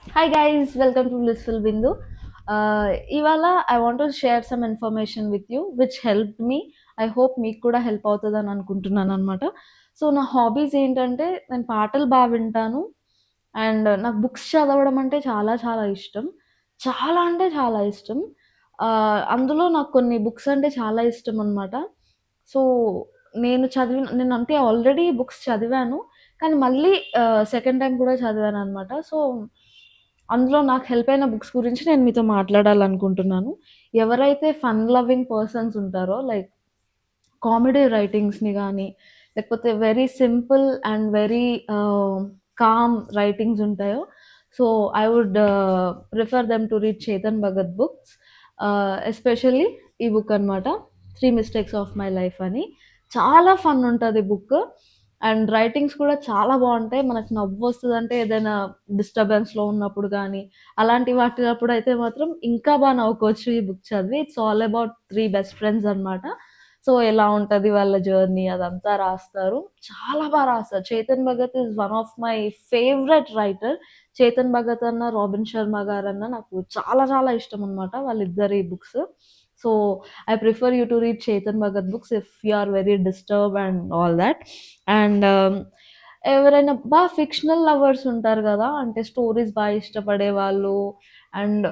Hi guys, welcome to Blissful Bindu. ఇవాళ I want to share some information with you which helped me. I hope మీకు కూడా help అవుతదని అనుకుంటున్నాననమాట. So, నా hobbies ఏంటంటే నేను పాటలు వింటాను. అండ్ నాకు బుక్స్ చదవడం అంటే చాలా చాలా ఇష్టం. చాలా అంటే చాలా ఇష్టం. అందులో నాకు కొన్ని బుక్స్ అంటే చాలా ఇష్టమనమాట. సో, నేనంటే ఆల్రెడీ బుక్స్ చదివాను. కానీ మళ్ళీ సెకండ్ టైమ్ కూడా చదివాననమాట. సో, అందులో నాకు హెల్ప్ అయిన బుక్స్ గురించి నేను మీతో మాట్లాడాలనుకుంటున్నాను. ఎవరైతే ఫన్ లవింగ్ పర్సన్స్ ఉంటారో లైక్ కామెడీ రైటింగ్స్‌ని గానీ, లేకపోతే very simple and very calm writings ఉంటాయో, so, I would prefer them to read Chetan Bhagat books. Especially ఈ బుక్ అనమాట. 'Three mistakes of my life' అని. చాలా ఫన్ ఉంటది బుక్. అండ్ రైటింగ్స్ కూడా చాలా బావుంటాయి. మనకు నవ్వొస్తదంటే ఏదైనా డిస్టర్బెన్స్‌లో ఉన్నప్పుడు గానీ, అలాంటి వాటిలప్పుడైతే మాత్రం ఇంకా నవ్వుకోవచ్చు ఈ బుక్ చదివి. It's all about 3 best friends అనమాట. సో, ఎలా ఉంటది వాళ్ళ జర్నీ అదంతా రాస్తారు. చాలా రాస్తారు. Chetan Bhagat is one of my favourite writer. Chetan Bhagat అన్న, రాబిన్ శర్మ గారన్న నాకు చాలా చాలా ఇష్టమనమాట వాళ్ళిద్దరి books. So, I prefer you to read Chetan Bhagat books if you are very disturbed and all that. And ఎవరైనా ఫిక్షనల్ లవర్స్ ఉంటారు గదా! అంటే స్టోరీస్ ఇష్టపడేవాళ్ళు అండ్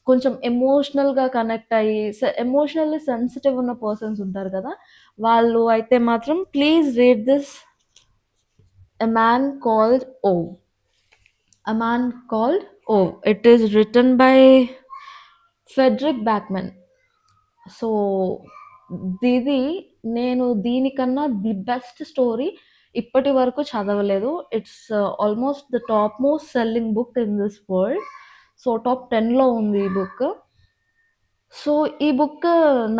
కొంచెం ఎమోషనల్‌గా కనెక్ట్ అయ్యి ఎమోషనల్లీ సెన్సిటివ్ ఉన్న పర్సన్స్ ఉంటారు కదా! వాళ్ళు అయితే మాత్రం please read this 'a man called Ove'. 'A man called Ove' it is written by Fredrik Backman. So, ఇది నేను దీనికన్నా ది బెస్ట్ స్టోరీ ఇప్పటి వరకు చదవలేదు. It's almost the top most selling book in this world. So, top 10లో ఉంది ఈ book. So, ఈ బుక్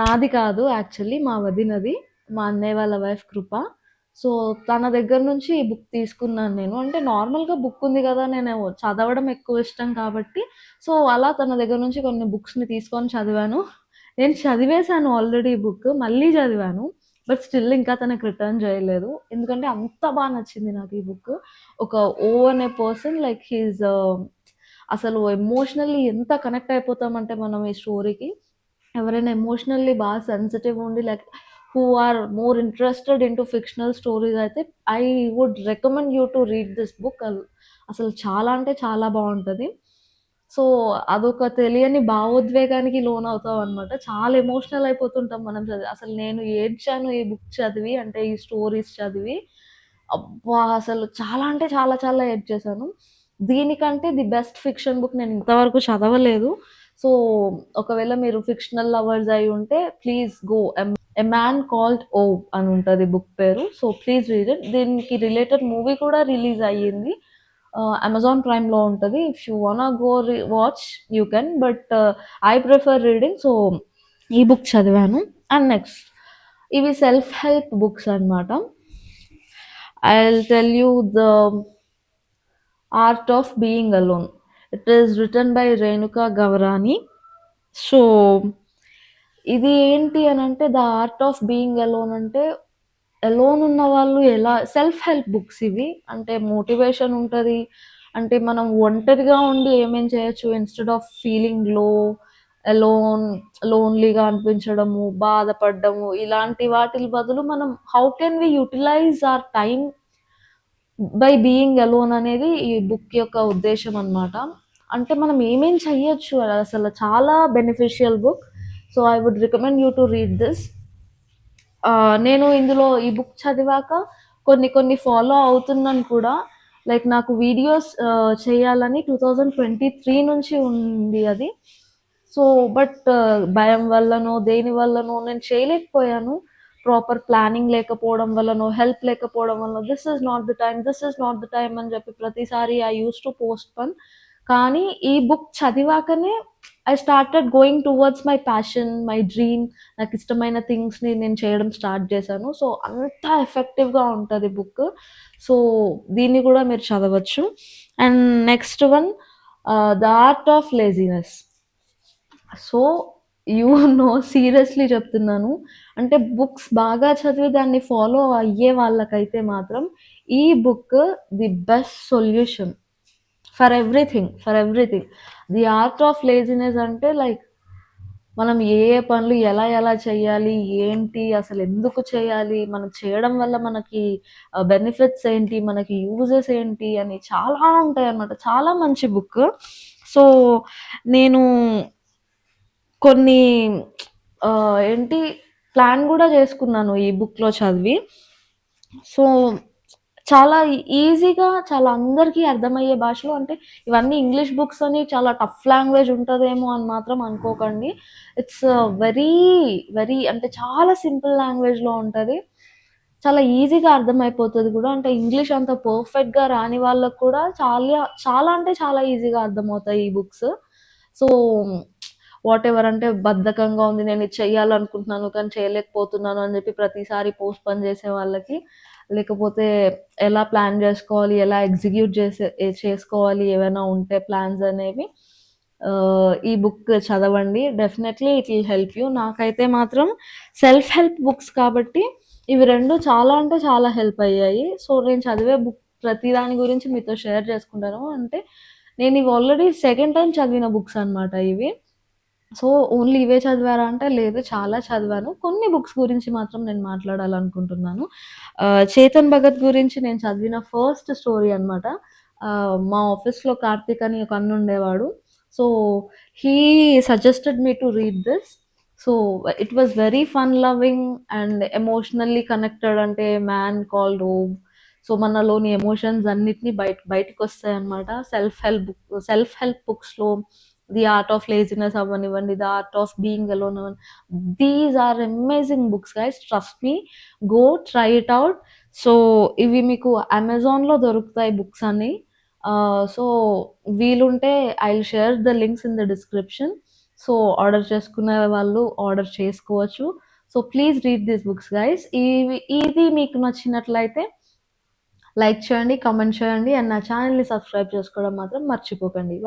నాది కాదు యాక్చువల్లీ మా వదినది. మా అన్నయ్య వాళ్ళ వైఫ్ కృప. సో, తన దగ్గర నుంచి ఈ బుక్ తీసుకున్నాను నేను. అంటే నార్మల్‌గా బుక్ ఉంది గదా! నేను చదవడం ఎక్కువ ఇష్టం కాబట్టి, సో, అలా తన దగ్గర నుంచి కొన్ని బుక్స్‌ని తీసుకొని చదివాను. నేను చదివేశాను ఆల్రెడీ ఈ బుక్. మళ్ళీ చదివాను. బట్ స్టిల్ ఇంకా తనకి రిటర్న్ చేయలేదు. ఎందుకంటే అంత నచ్చింది నాకు ఈ బుక్. ఒక ఓ అనే పర్సన్ లైక్ హి ఈస్ అసలు ఎమోషనల్లీ ఎంత కనెక్ట్ అయిపోతామంటే మనం ఈ స్టోరీకి. ఎవరైనా ఎమోషనల్లీ సెన్సిటివ్ ఉండి like who are more interested into fictional stories అయితే I would recommend you to read this book. అసలు చాలా అంటే చాలా బావుంటది. సో, అదొక తెలియని భావోద్వేగానికి లోనవుతామనమాట. చాలా ఎమోషనల్ అయిపోతుంటాం మనం అసలు నేను ఏడ్చాను ఈ బుక్ చదివి అంటే ఈ స్టోరీస్ చదివి. అబ్బా! అసలు చాలా అంటే చాలా చాలా ఏడ్చేశాను. దీనికంటే ది బెస్ట్ ఫిక్షన్ బుక్ నేను ఇంతవరకు చదవలేదు. సో, ఒకవేళ మీరు ఫిక్షనల్ లవర్స్ అయ్యుంటే please go 'a man called Ove' అని ఉంటది బుక్ పేరు. So, please read it. దీనికి రిలేటెడ్ మూవీ కూడా రిలీజ్ అయ్యింది. అమెజాన్ ప్రైమ్‌లో ఉంటది. If you wanna go watch you can. But I prefer reading. So, ఈ బుక్ చదివాను. అండ్ నెక్స్ట్ ఇవి సెల్ఫ్ హెల్ప్ బుక్స్ అన్నమాట. I'll tell you the 'art of being alone.' It is written by Renuka Gavrani. So, ఇది ఏంటి అనంటే 'the art of being alone' అంటే alone ఉన్నవాళ్ళు ఎలా సెల్ఫ్ హెల్ప్ బుక్స్ ఇవి. అంటే మోటివేషన్ ఉంటది. అంటే మనం ఒంటరిగా ఉండి ఏమేం చేయొచ్చు instead of feeling low, alone, లోన్‌లీగా అనిపించడము, బాధపడ్డము ఇలాంటి వాటిలి బదులు మనం how can we utilize our time by being alone అనేది ఈ బుక్ యొక్క ఉద్దేశ్యం అన్నమాట. అంటే మనం ఏమేం చెయ్యొచ్చు అసలు చాలా beneficial book. So, I would recommend you to read this. నేను ఇందులో ఈ బుక్ చదివాక కొన్ని కొన్ని ఫాలో అవుతున్నాను కూడా. లైక్ నాకు వీడియోస్ చేయాలని 2023 నుంచి ఉంది అది. సో, బట్ భయం వల్లనో, దేని వల్లనో నేను చేయలేకపోయాను. ప్రాపర్ ప్లానింగ్ లేకపోవడం వల్లనో, హెల్ప్ లేకపోవడం వల్లనో this is not the time, this is not the time అని చెప్పి ప్రతిసారి ఐ యూజ్డ్ టు పోస్ట్‌పోన్. కానీ ఈ బుక్ చదివాకనే I started going towards my passion, my dream. నాకిష్టమైన థింగ్స్‌ని నేను చేయడం స్టార్ట్ చేశాను. సో, అంత ఎఫెక్టివ్‌గా ఉంటది బుక్. సో, దీన్ని కూడా మీరు చదవచ్చు. And next one 'the art of laziness.' So, you know seriously చెప్తున్నాను. అంటే బుక్స్ బాగా చదివి దాన్ని ఫాలో అయ్యే వాళ్ళకైతే మాత్రం ఈ book the best solution. For everything, for everything. The art of laziness అంటే లైక్ మనం ఏ ఏ పనులు ఎలా ఎలా చేయాలి? ఏంటి? అసలెందుకు చేయాలి? మనం చేయడం వల్ల మనకి బెనిఫిట్స్ ఏంటి? మనకి యూజెస్ ఏంటి? అని చాలా ఉంటాయన్నమాట. చాలా మంచి బుక్. సో, నేను కొన్ని ఏంటి ప్లాన్ గూడా జేసుకున్నాను ఈ బుక్‌లో చదివి. సో, చాలా ఈజీగా చాలా అందరికీ అర్థమయ్యే భాషలో అంటే ఇవన్నీ ఇంగ్లీష్ బుక్స్ అని చాలా టఫ్ లాంగ్వేజ్ ఉంటదేమో అని మాత్రం అనుకోకండి. ఇట్స్ వెరీ, వెరీ అంటే చాలా సింపుల్ లాంగ్వేజ్‌లో ఉంటది. చాలా ఈజీగా అర్థమైపోతది గూడా. అంటే ఇంగ్లీష్ అంత పర్ఫెక్ట్‌గా రాని వాళ్ళకి కూడా చాలా అంటే చాలా ఈజీగా అర్థమవుతాయి ఈ బుక్స్. సో, వాటెవర్ అంటే బద్ధకంగా ఉంది. నేను ఇది చేయాలనుకుంటున్నాను కానీ చేయలేకపోతున్నాను అని చెప్పి ప్రతిసారి పోస్ట్‌పోన్ చేసే వాళ్ళకి, లేకపోతే ఎలా ప్లాన్ జేసుకోవాలి, ఎలా ఎగ్జిక్యూట్ చేసుకోవాలి ఏవైనా ఉంటే ప్లాన్స్ అనేవి ఈ బుక్ చదవండి. Definitely it will help you. నాకైతే మాత్రం సెల్ఫ్ హెల్ప్ బుక్స్ కాబట్టి ఇవి 2 చాలా అంటే చాలా హెల్ప్ అయ్యాయి. సో, నేను చదివే బుక్ ప్రతి దాని గురించి మీతో షేర్ చేసుకుంటాను. అంటే నేనివి ఆల్రెడీ సెకండ్ టైమ్ చదివిన బుక్స్ అన్నమాట ఇవి. సో, ఓన్లీ ఇవే చదివారా అంటే లేదు, చాలా చదివాను. కొన్ని బుక్స్ గురించి మాత్రం నేను మాట్లాడాలనుకుంటున్నాను. 'చేతన్ భగత్' గురించి నేను చదివిన ఫస్ట్ స్టోరీ అన్నమాట. మా ఆఫీస్‌లో కార్తీక్ అని ఒక అన్నుండేవాడు. So, he suggested me to read this. So, it was very fun loving and emotionally connected అంటే మ్యాన్ కాల్డ్ ఓం. సో, మనలోని ఎమోషన్స్ అన్నిటిని బయటికొస్తాయన్నమాట. సెల్ఫ్ హెల్ప్ బుక్స్‌లో 'ది ఆర్ట్ ఆఫ్ లేజినెస్' అవ్వనివ్వండి, 'the art of being alone' అవ్వని, these are amazing books guys. Trust me. Go try it out. So, ఇవి మీకు అమెజాన్‌లో దొరుకుతాయి బుక్స్ అన్నీ. సో, వీలుంటే I will share the links in the description. So, order చేసుకునే వాళ్ళు ఆర్డర్ చేసుకోవచ్చు. So, please read these books guys. ఇది మీకు నచ్చినట్లయితే లైక్ చేయండి, కామెంట్ చేయండి అండ్ నా ఛానెల్‌ని సబ్స్క్రైబ్ చేసుకోవడం మాత్రం మర్చిపోకండి.